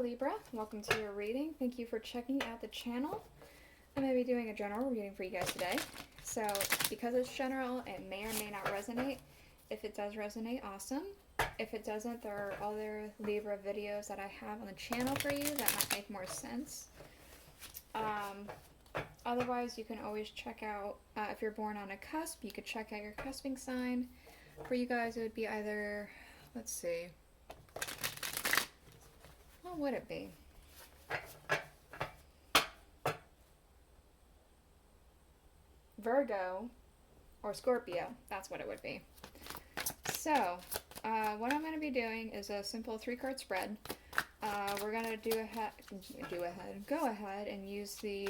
Libra, welcome to your reading. Thank you for checking out the channel. I'm going to be doing a general reading for you guys today. So, because it's general, it may or may not resonate. If it does resonate, awesome. If it doesn't, there are other Libra videos that I have on the channel for you that might make more sense. Otherwise, you can always check out, if you're born on a cusp, you could check out your cusping sign. For you guys, it would be either, let's see, what would it be? Virgo or Scorpio, that's what it would be. So, what I'm going to be doing is a simple 3-card spread. We're going to go ahead and use the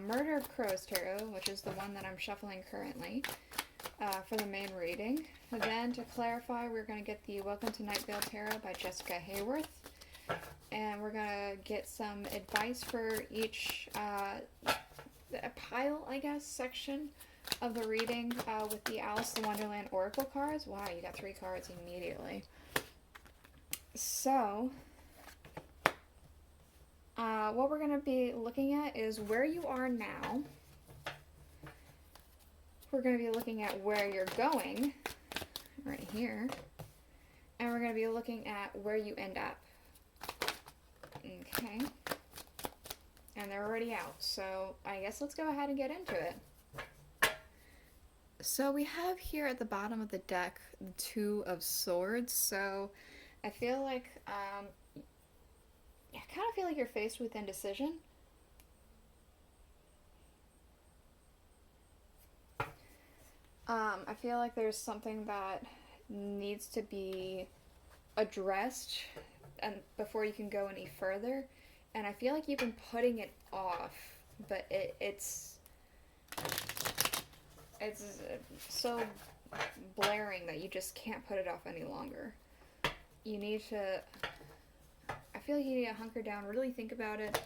Murder of Crows Tarot, which is the one that I'm shuffling currently, for the main reading. And then to clarify, we're going to get the Welcome to Night Vale Tarot by Jessica Hayworth. And we're going to get some advice for each pile, I guess, section of the reading with the Alice in Wonderland Oracle cards. Wow, you got 3 cards immediately. So, what we're going to be looking at is where you are now. We're going to be looking at where you're going, right here. And we're going to be looking at where you end up. Okay. And they're already out, so I guess let's go ahead and get into it. So we have here at the bottom of the deck the 2 of Swords, so I feel like, I kind of feel like you're faced with indecision. I feel like there's something that needs to be addressed and before you can go any further, and I feel like you've been putting it off, but it's so blaring that you just can't put it off any longer. You need to, I feel like you need to hunker down, really think about it,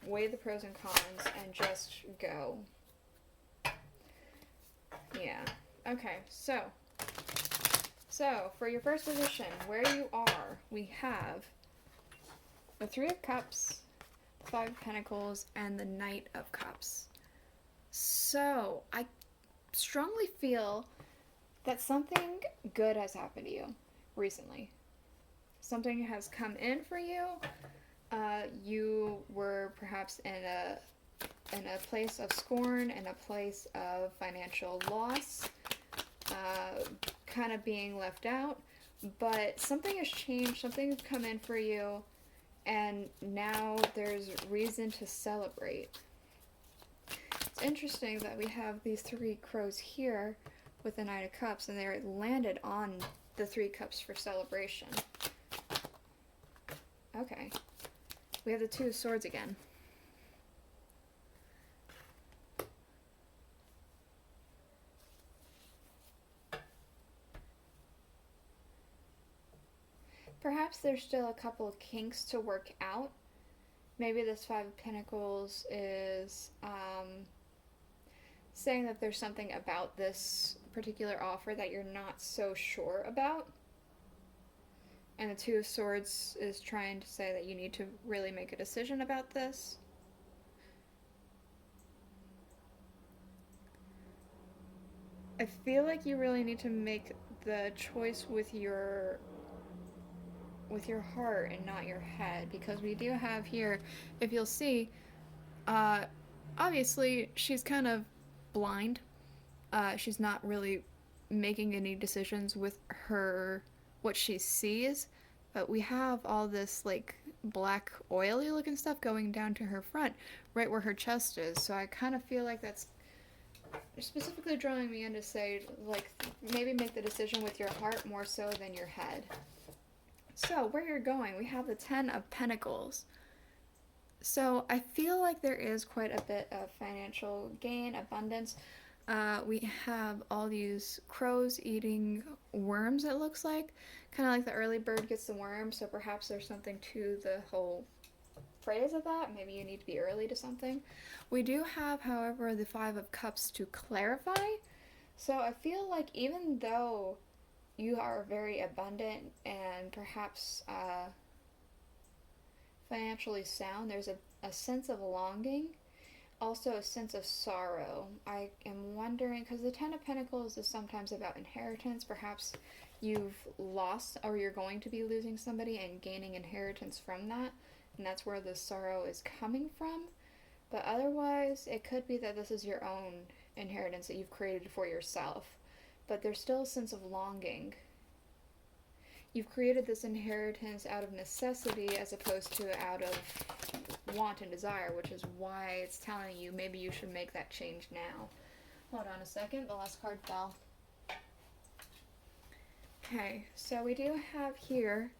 weigh the pros and cons, and just go. Yeah. Okay, so for your first position, where you are, we have the 3 of Cups, the 5 of Pentacles, and the Knight of Cups. So, I strongly feel that something good has happened to you recently. Something has come in for you. You were perhaps in a place of scorn, in a place of financial loss, kind of being left out, but something has changed, something has come in for you, and now there's reason to celebrate. It's interesting that we have these 3 crows here with the Knight of Cups, and they're landed on the 3 cups for celebration. Okay. We have the 2 of Swords again. Perhaps there's still a couple of kinks to work out. Maybe this 5 of Pentacles is saying that there's something about this particular offer that you're not so sure about. And the 2 of Swords is trying to say that you need to really make a decision about this. I feel like you really need to make the choice with your heart and not your head, because we do have here, if you'll see, obviously she's kind of blind. She's not really making any decisions with what she sees, but we have all this like black oily looking stuff going down to her front, right where her chest is. So I kind of feel like that's specifically drawing me in to say, like, maybe make the decision with your heart more so than your head. So, where you're going, we have the 10 of Pentacles. So, I feel like there is quite a bit of financial gain, abundance. We have all these crows eating worms, it looks like. Kind of like the early bird gets the worm, so perhaps there's something to the whole phrase of that. Maybe you need to be early to something. We do have, however, the 5 of Cups to clarify. So, I feel like even though you are very abundant and perhaps financially sound. There's a sense of longing, also a sense of sorrow. I am wondering, because the Ten of Pentacles is sometimes about inheritance. Perhaps you've lost or you're going to be losing somebody and gaining inheritance from that, and that's where the sorrow is coming from. But otherwise, it could be that this is your own inheritance that you've created for yourself. But there's still a sense of longing. You've created this inheritance out of necessity as opposed to out of want and desire, which is why it's telling you maybe you should make that change now. Hold on a second, the last card fell. Okay, so we do have here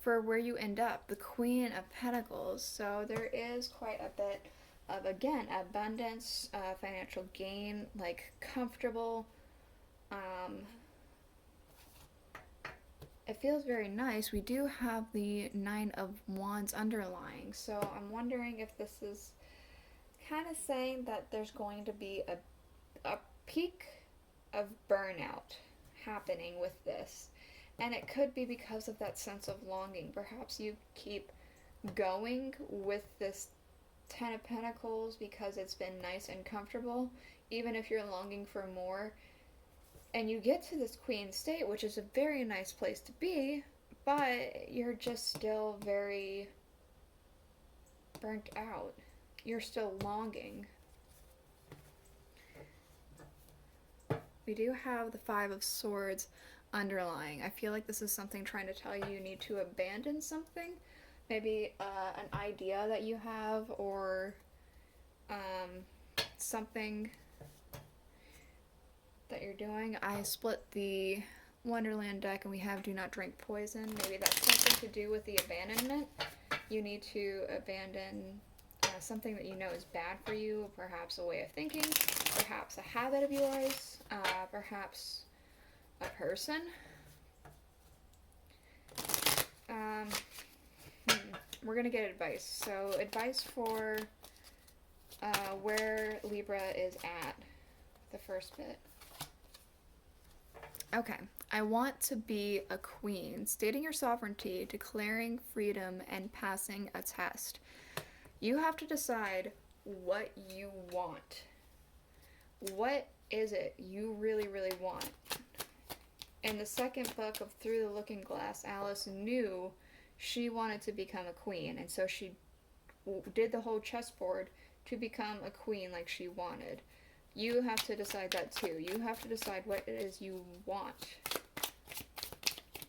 for where you end up, the Queen of Pentacles. So there is quite a bit of, again, abundance, financial gain, like comfortable. It feels very nice. We do have the Nine of Wands underlying, so I'm wondering if this is kind of saying that there's going to be a peak of burnout happening with this. And it could be because of that sense of longing. Perhaps you keep going with this Ten of Pentacles because it's been nice and comfortable, even if you're longing for more. And you get to this Queen state, which is a very nice place to be, but you're just still very burnt out. You're still longing. We do have the Five of Swords underlying. I feel like this is something trying to tell you need to abandon something. Maybe an idea that you have, or something that you're doing. I split the Wonderland deck and we have Do Not Drink Poison. Maybe that's something to do with the abandonment. You need to abandon something that you know is bad for you, perhaps a way of thinking, perhaps a habit of yours, perhaps a person. We're going to get advice. So advice for where Libra is at, the first bit. Okay, I want to be a queen, stating your sovereignty, declaring freedom, and passing a test. You have to decide what you want. What is it you really, really want? In the second book of Through the Looking Glass, Alice knew she wanted to become a queen, and so she did the whole chessboard to become a queen like she wanted. You have to decide that too. You have to decide what it is you want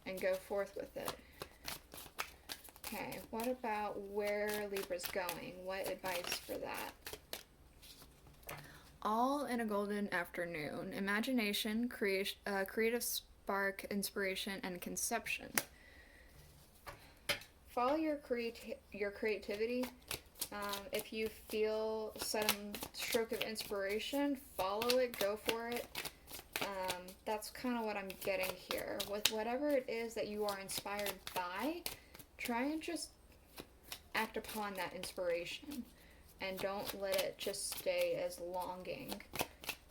and go forth with it. Okay, what about where Libra's going? What advice for that? All in a golden afternoon. Imagination, creative spark, inspiration, and conception. Follow your creativity. If you feel some stroke of inspiration, follow it, go for it. That's kind of what I'm getting here. With whatever it is that you are inspired by, try and just act upon that inspiration. And don't let it just stay as longing.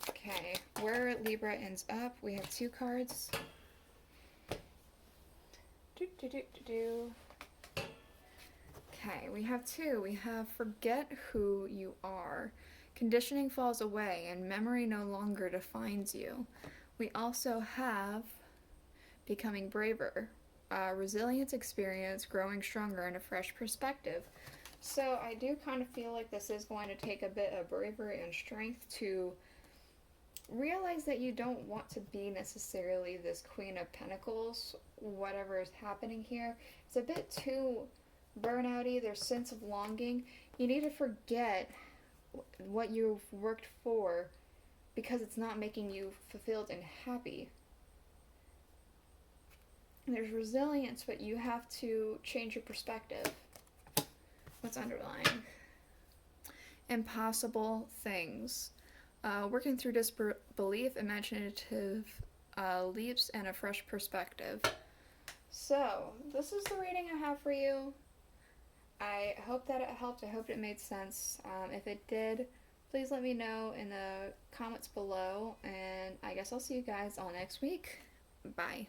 Okay, where Libra ends up, we have two cards. Okay, we have two. We have Forget Who You Are. Conditioning falls away and memory no longer defines you. We also have Becoming Braver. Resilience, experience, growing stronger, and a fresh perspective. So I do kind of feel like this is going to take a bit of bravery and strength to realize that you don't want to be necessarily this Queen of Pentacles, whatever is happening here. It's a bit too burnouty, there's sense of longing. You need to forget what you've worked for because it's not making you fulfilled and happy. There's resilience, but you have to change your perspective. What's underlying? Impossible things. Working through disbelief, imaginative leaps, and a fresh perspective. So, this is the reading I have for you. I hope that it helped. I hope it made sense. If it did, please let me know in the comments below. And I guess I'll see you guys all next week. Bye.